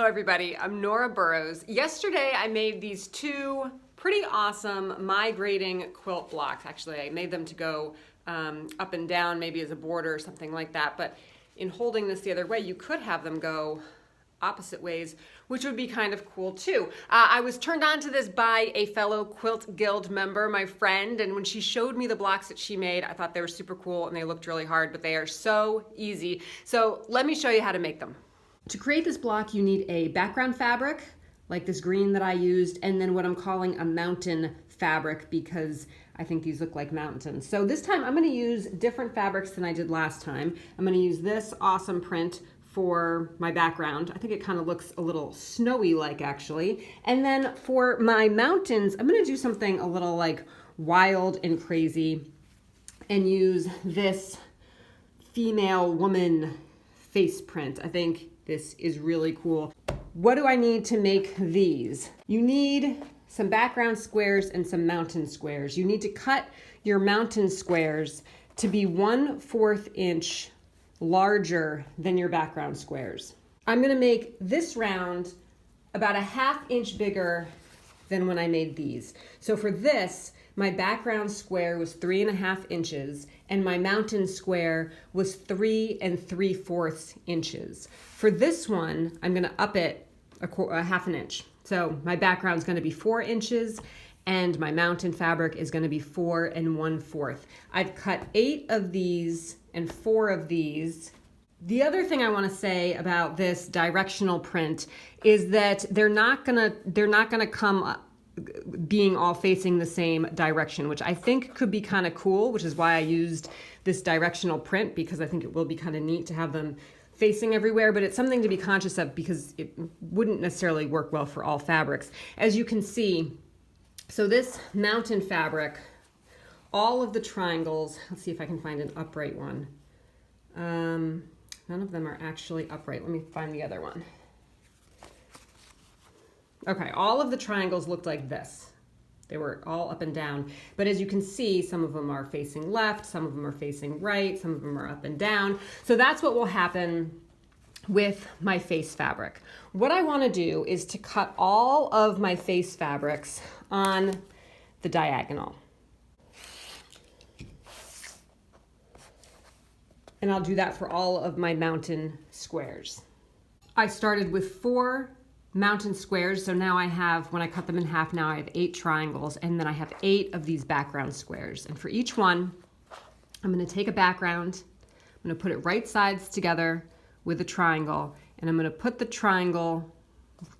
everybody, I'm Nora Burrows. Yesterday I made these two pretty awesome migrating quilt blocks. Actually, I made them to go up and down, maybe as a border or something like that, but in holding this the other way, you could have them go opposite ways, which would be kind of cool too. I was turned on to this by a fellow Quilt Guild member, my friend, and when she showed me the blocks that she made, I thought they were super cool and they looked really hard, but they are so easy. So let me show you how to make them. To create this block, you need a background fabric, like this green that I used, and then what I'm calling a mountain fabric because I think these look like mountains. So this time I'm gonna use different fabrics than I did last time. I'm gonna use this awesome print for my background. I think it kind of looks a little snowy-like actually. And then for my mountains, I'm gonna do something a little like wild and crazy and use this female woman face print. I think this is really cool. What do I need to make these? You need some background squares and some mountain squares. You need to cut your mountain squares to be 1/4 inch larger than your background squares. I'm gonna make this round about a 1/2 inch bigger than when I made these. So for this, my background square was 3.5 inches and my mountain square was 3 3/4 inches. For this one, I'm gonna up it a 1/2 inch. So my background's gonna be 4 inches and my mountain fabric is gonna be 4 1/4. I've cut 8 of these and 4 of these. The other thing I want to say about this directional print is that they're not gonna come being all facing the same direction, which I think could be kind of cool, which is why I used this directional print, because I think it will be kind of neat to have them facing everywhere, but it's something to be conscious of because it wouldn't necessarily work well for all fabrics. As you can see, so this mountain fabric, all of the triangles, let's see if I can find an upright one. None of them are actually upright. Let me find the other one. Okay, all of the triangles looked like this. They were all up and down. But as you can see, some of them are facing left, some of them are facing right, some of them are up and down. So that's what will happen with my face fabric. What I want to do is to cut all of my face fabrics on the diagonal. And I'll do that for all of my mountain squares. I started with 4 mountain squares, so now I have, when I cut them in half, now I have 8 triangles, and then I have 8 of these background squares. And for each one, I'm gonna take a background, I'm gonna put it right sides together with a triangle, and I'm gonna put the triangle,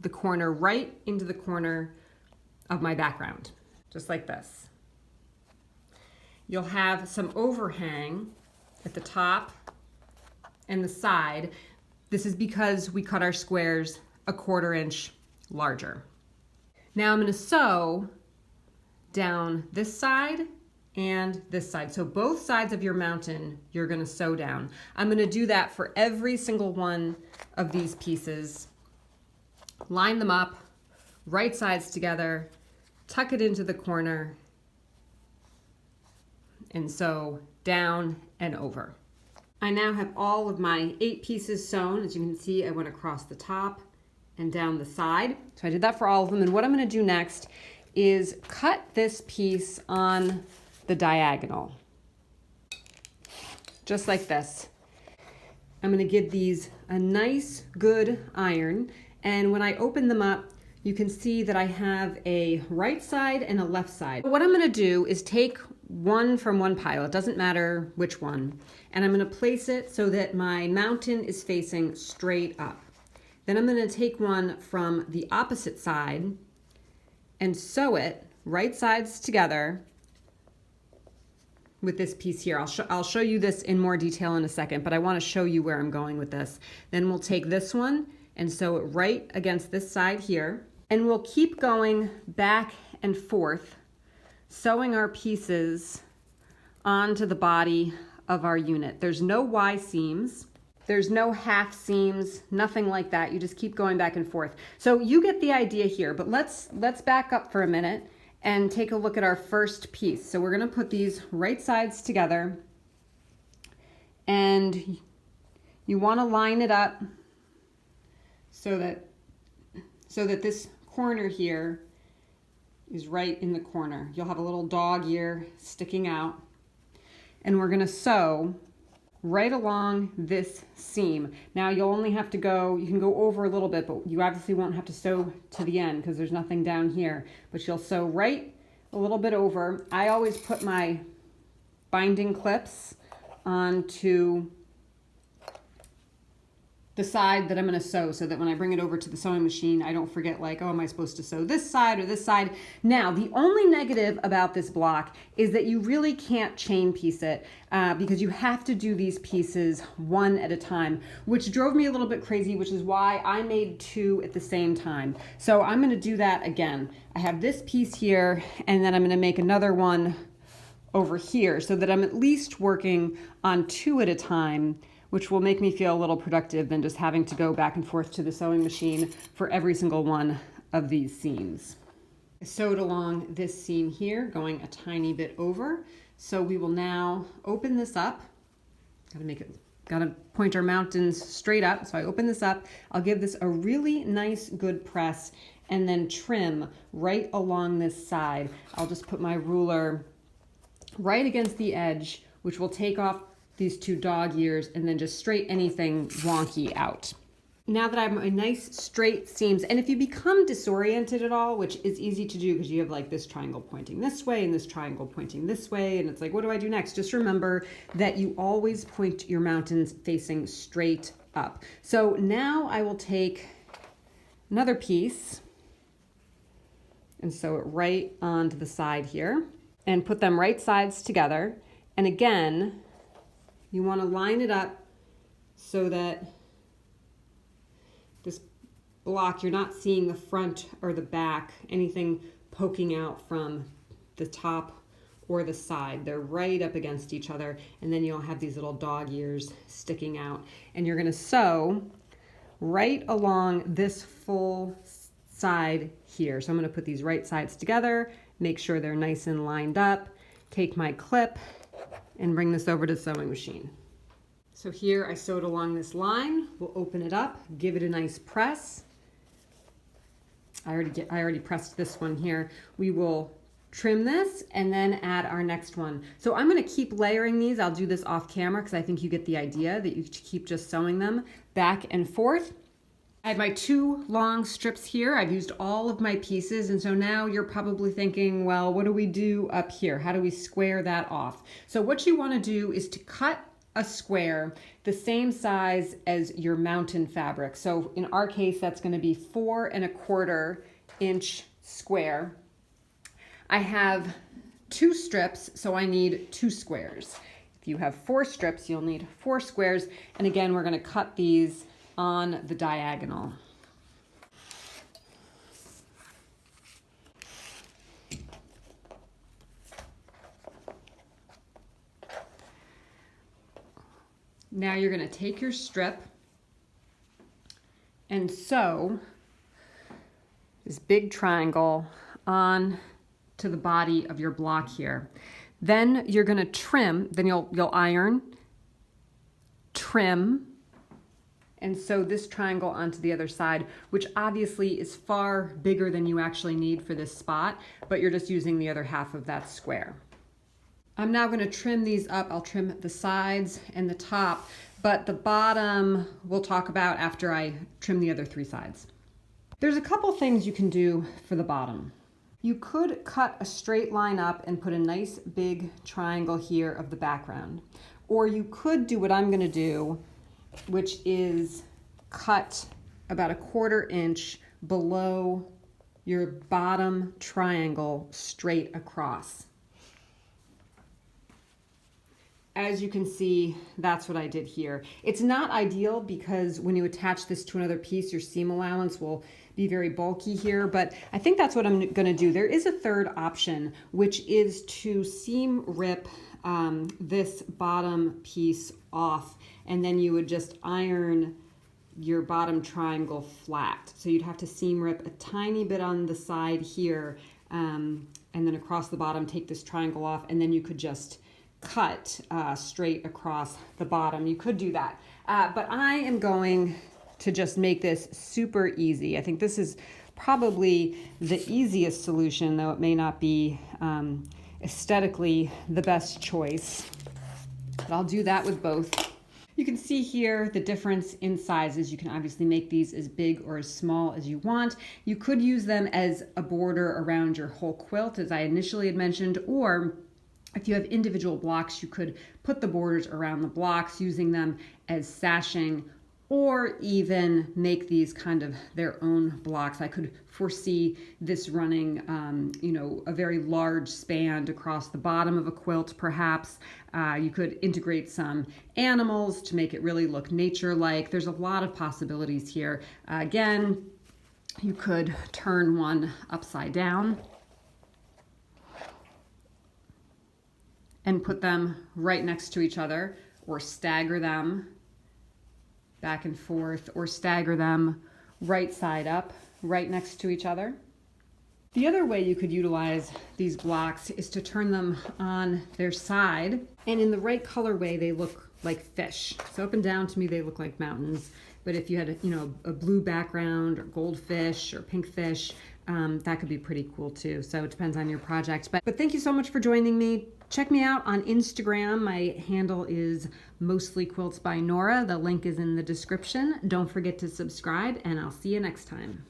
the corner right into the corner of my background, just like this. You'll have some overhang at the top and the side. This is because we cut our squares a 1/4 inch larger. Now I'm going to sew down this side and this side. So both sides of your mountain, you're going to sew down. I'm going to do that for every single one of these pieces. Line them up, right sides together, tuck it into the corner, and sew down and over. I now have all of my 8 pieces sewn. As you can see, I went across the top and down the side. So I did that for all of them. And what I'm going to do next is cut this piece on the diagonal, just like this. I'm going to give these a nice, good iron. And when I open them up, you can see that I have a right side and a left side. What I'm going to do is take one from one pile, it doesn't matter which one, and I'm going to place it so that my mountain is facing straight up. Then I'm going to take one from the opposite side and sew it right sides together with this piece here. I'll show you this in more detail in a second, but I want to show you where I'm going with this. Then we'll take this one and sew it right against this side here, and we'll keep going back and forth, sewing our pieces onto the body of our unit. There's no Y seams. There's no half seams, nothing like that. You just keep going back and forth. So you get the idea here, but let's back up for a minute and take a look at our first piece. So we're gonna put these right sides together, and you wanna line it up so that so that this corner here is right in the corner. You'll have a little dog ear sticking out, and we're gonna sew right along this seam. Now you'll only have to go, you can go over a little bit, but you obviously won't have to sew to the end because there's nothing down here, but you'll sew right a little bit over. I always put my binding clips onto the side that I'm going to sew so that when I bring it over to the sewing machine, I don't forget like, oh, am I supposed to sew this side or this side? Now, the only negative about this block is that you really can't chain piece it because you have to do these pieces one at a time, which drove me a little bit crazy, which is why I made two at the same time. So I'm going to do that again. I have this piece here, and then I'm going to make another one over here so that I'm at least working on two at a time, which will make me feel a little productive than just having to go back and forth to the sewing machine for every single one of these seams. I sewed along this seam here, going a tiny bit over. So we will now open this up. Gotta point our mountains straight up. So I open this up. I'll give this a really nice, good press and then trim right along this side. I'll just put my ruler right against the edge, which will take off these two dog ears and then just straight anything wonky out. Now that I have my nice straight seams, and if you become disoriented at all, which is easy to do because you have like this triangle pointing this way and this triangle pointing this way, and it's like, what do I do next? Just remember that you always point your mountains facing straight up. So now I will take another piece and sew it right onto the side here and put them right sides together. And again, you want to line it up so that this block, you're not seeing the front or the back, anything poking out from the top or the side. They're right up against each other, and then you'll have these little dog ears sticking out. And you're going to sew right along this full side here. So I'm going to put these right sides together, make sure they're nice and lined up, take my clip, and bring this over to the sewing machine. So here I sewed along this line. We'll open it up, give it a nice press. I already pressed this one here. We will trim this and then add our next one. So I'm going to keep layering these. I'll do this off camera because I think you get the idea that you keep just sewing them back and forth. I have my two long strips here. I've used all of my pieces, and so now you're probably thinking, well, what do we do up here? How do we square that off? So what you want to do is to cut a square the same size as your mountain fabric. So in our case, that's going to be 4 1/4 inch square. I have 2 strips, so I need 2 squares. If you have 4 strips, you'll need 4 squares. And again, we're going to cut these on the diagonal. Now you're going to take your strip and sew this big triangle on to the body of your block here. Then you're going to trim, then you'll iron, trim, and sew this triangle onto the other side, which obviously is far bigger than you actually need for this spot, but you're just using the other half of that square. I'm now going to trim these up. I'll trim the sides and the top, but the bottom we'll talk about after I trim the other 3 sides. There's a couple things you can do for the bottom. You could cut a straight line up and put a nice big triangle here of the background. Or you could do what I'm going to do, which is cut about 1/4 inch below your bottom triangle straight across. As you can see, that's what I did here. It's not ideal because when you attach this to another piece, your seam allowance will be very bulky here, but I think that's what I'm gonna do. There is a third option, which is to seam rip this bottom piece off, and then you would just iron your bottom triangle flat. So you'd have to seam rip a tiny bit on the side here, and then across the bottom, take this triangle off, and then you could just cut straight across the bottom. You could do that, but I am going to just make this super easy. I think this is probably the easiest solution, though it may not be aesthetically the best choice. But I'll do that with both. You can see here the difference in sizes. You can obviously make these as big or as small as you want. You could use them as a border around your whole quilt, as I initially had mentioned, or if you have individual blocks, you could put the borders around the blocks, using them as sashing, or even make these kind of their own blocks. I could foresee this running, a very large span across the bottom of a quilt, perhaps. You could integrate some animals to make it really look nature-like. There's a lot of possibilities here. Again, you could turn one upside down and put them right next to each other, or stagger them back and forth, or stagger them right side up, right next to each other. The other way you could utilize these blocks is to turn them on their side, and in the right colorway, they look like fish. So up and down to me, they look like mountains. But if you had a blue background, or goldfish, or pink fish, that could be pretty cool too. So it depends on your project. But thank you so much for joining me. Check me out on Instagram. My handle is Mostly Quilts by Nora. The link is in the description. Don't forget to subscribe, and I'll see you next time.